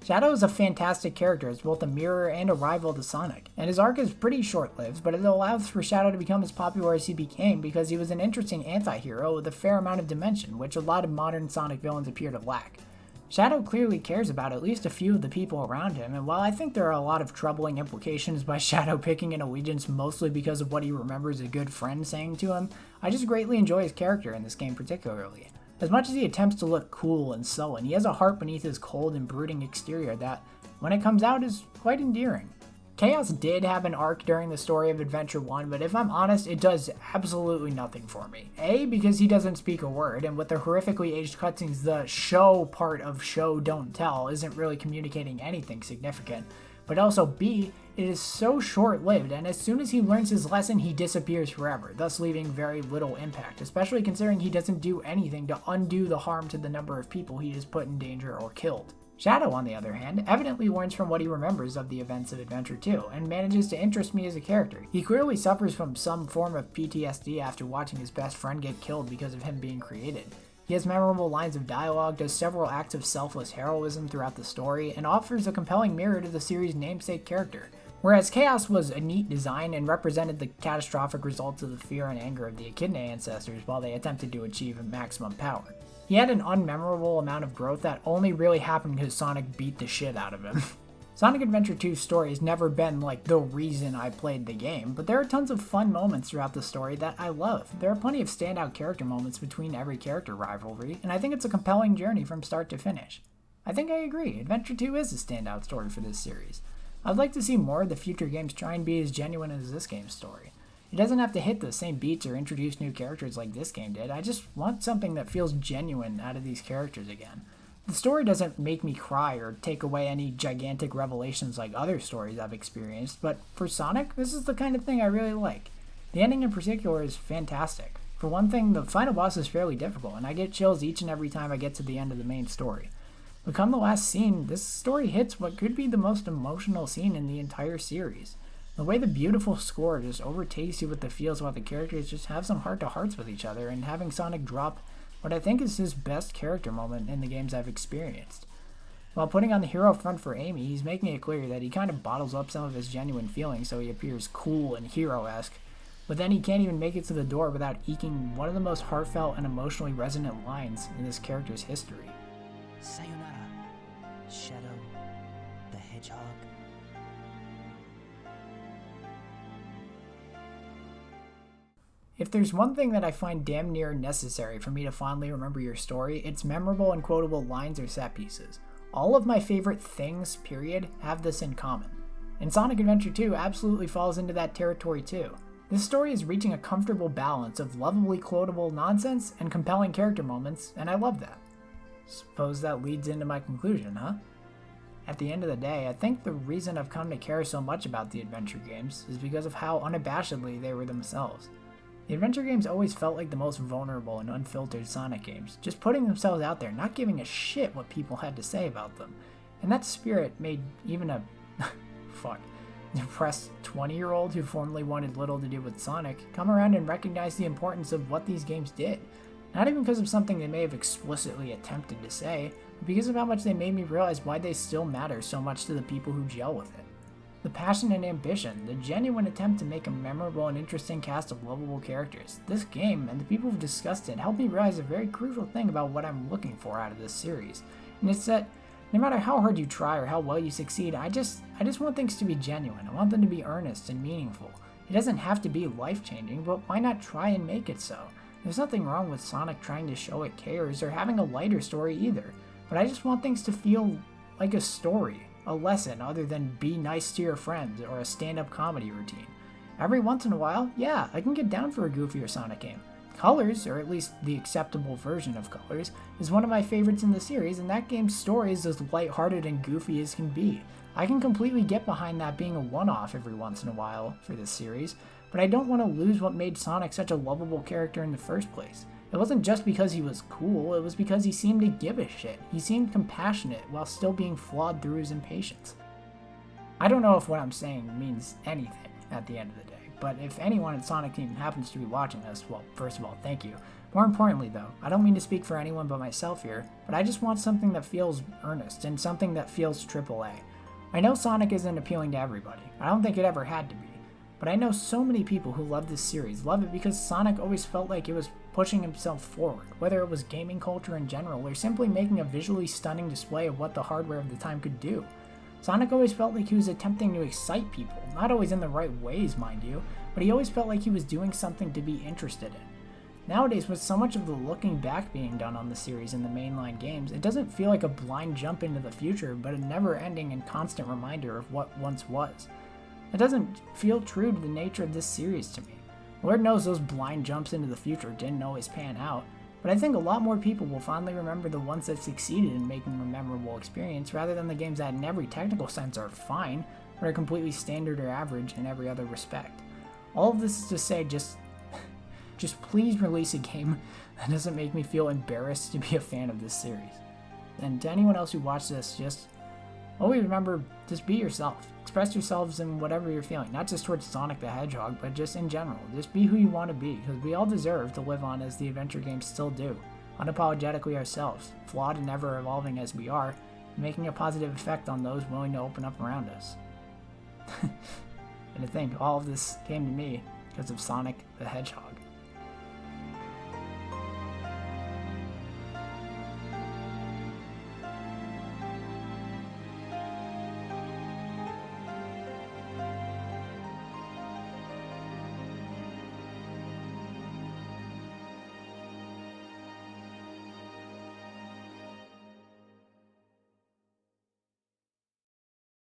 Shadow is a fantastic character as both a mirror and a rival to Sonic, and his arc is pretty short-lived, but it allows for Shadow to become as popular as he became because he was an interesting anti-hero with a fair amount of dimension, which a lot of modern Sonic villains appear to lack. Shadow clearly cares about at least a few of the people around him, and while I think there are a lot of troubling implications by Shadow picking an allegiance mostly because of what he remembers a good friend saying to him, I just greatly enjoy his character in this game particularly. As much as he attempts to look cool and sullen, he has a heart beneath his cold and brooding exterior that, when it comes out, is quite endearing. Chaos did have an arc during the story of Adventure 1, but if I'm honest, it does absolutely nothing for me. A, because he doesn't speak a word, and with the horrifically aged cutscenes, the show part of show don't tell isn't really communicating anything significant. But also B, it is so short-lived, and as soon as he learns his lesson, he disappears forever, thus leaving very little impact, especially considering he doesn't do anything to undo the harm to the number of people he has put in danger or killed. Shadow, on the other hand, evidently learns from what he remembers of the events of Adventure 2, and manages to interest me as a character. He clearly suffers from some form of PTSD after watching his best friend get killed because of him being created. He has memorable lines of dialogue, does several acts of selfless heroism throughout the story, and offers a compelling mirror to the series' namesake character. Whereas Chaos was a neat design and represented the catastrophic results of the fear and anger of the Echidna ancestors while they attempted to achieve maximum power. He had an unmemorable amount of growth that only really happened because Sonic beat the shit out of him. Sonic Adventure 2's story has never been like the reason I played the game, but there are tons of fun moments throughout the story that I love. There are plenty of standout character moments between every character rivalry, and I think it's a compelling journey from start to finish. I think I agree, Adventure 2 is a standout story for this series. I'd like to see more of the future games try and be as genuine as this game's story. It doesn't have to hit the same beats or introduce new characters like this game did, I just want something that feels genuine out of these characters again. The story doesn't make me cry or take away any gigantic revelations like other stories I've experienced, but for Sonic, this is the kind of thing I really like. The ending in particular is fantastic. For one thing, the final boss is fairly difficult, and I get chills each and every time I get to the end of the main story. But come the last scene, this story hits what could be the most emotional scene in the entire series. The way the beautiful score just overtakes you with the feels while the characters just have some heart-to-hearts with each other, and having Sonic drop what I think is his best character moment in the games I've experienced. While putting on the hero front for Amy, he's making it clear that he kind of bottles up some of his genuine feelings so he appears cool and hero-esque, but then he can't even make it to the door without eking one of the most heartfelt and emotionally resonant lines in this character's history. Sayonara, Shadow the Hedgehog. If there's one thing that I find damn near necessary for me to fondly remember your story, it's memorable and quotable lines or set pieces. All of my favorite things, period, have this in common. And Sonic Adventure 2 absolutely falls into that territory too. This story is reaching a comfortable balance of lovably quotable nonsense and compelling character moments, and I love that. Suppose that leads into my conclusion, huh? At the end of the day, I think the reason I've come to care so much about the adventure games is because of how unabashedly they were themselves. The adventure games always felt like the most vulnerable and unfiltered Sonic games, just putting themselves out there, not giving a shit what people had to say about them. And that spirit made even a depressed 20-year-old who formerly wanted little to do with Sonic come around and recognize the importance of what these games did. Not even because of something they may have explicitly attempted to say, but because of how much they made me realize why they still matter so much to the people who gel with it. The passion and ambition, the genuine attempt to make a memorable and interesting cast of lovable characters. This game, and the people who've discussed it, helped me realize a very crucial thing about what I'm looking for out of this series. And it's that no matter how hard you try or how well you succeed, I just want things to be genuine. I want them to be earnest and meaningful. It doesn't have to be life-changing, but why not try and make it so? There's nothing wrong with Sonic trying to show it cares or having a lighter story either, but I just want things to feel like a story. A lesson other than be nice to your friends or a stand-up comedy routine. Every once in a while, yeah, I can get down for a goofier Sonic game. Colors, or at least the acceptable version of Colors, is one of my favorites in the series, and that game's story is as lighthearted and goofy as can be. I can completely get behind that being a one-off every once in a while for this series, but I don't want to lose what made Sonic such a lovable character in the first place. It wasn't just because he was cool, it was because he seemed to give a shit. He seemed compassionate while still being flawed through his impatience. I don't know if what I'm saying means anything at the end of the day, but if anyone at Sonic Team happens to be watching this, well, first of all, thank you. More importantly though, I don't mean to speak for anyone but myself here, but I just want something that feels earnest and something that feels AAA. I know Sonic isn't appealing to everybody. I don't think it ever had to be. But I know so many people who love this series love it because Sonic always felt like it was pushing himself forward, whether it was gaming culture in general or simply making a visually stunning display of what the hardware of the time could do. Sonic always felt like he was attempting to excite people, not always in the right ways, mind you, but he always felt like he was doing something to be interested in. Nowadays, with so much of the looking back being done on the series in the mainline games, it doesn't feel like a blind jump into the future, but a never-ending and constant reminder of what once was. It doesn't feel true to the nature of this series to me. Lord knows those blind jumps into the future didn't always pan out, but I think a lot more people will fondly remember the ones that succeeded in making a memorable experience rather than the games that in every technical sense are fine, but are completely standard or average in every other respect. All of this is to say just please release a game that doesn't make me feel embarrassed to be a fan of this series. And to anyone else who watched this, just always remember, just be yourself. Express yourselves in whatever you're feeling, not just towards Sonic the Hedgehog, but just in general. Just be who you want to be, because we all deserve to live on as the adventure games still do, unapologetically ourselves, flawed and ever evolving as we are, making a positive effect on those willing to open up around us. And to think all of this came to me because of Sonic the Hedgehog.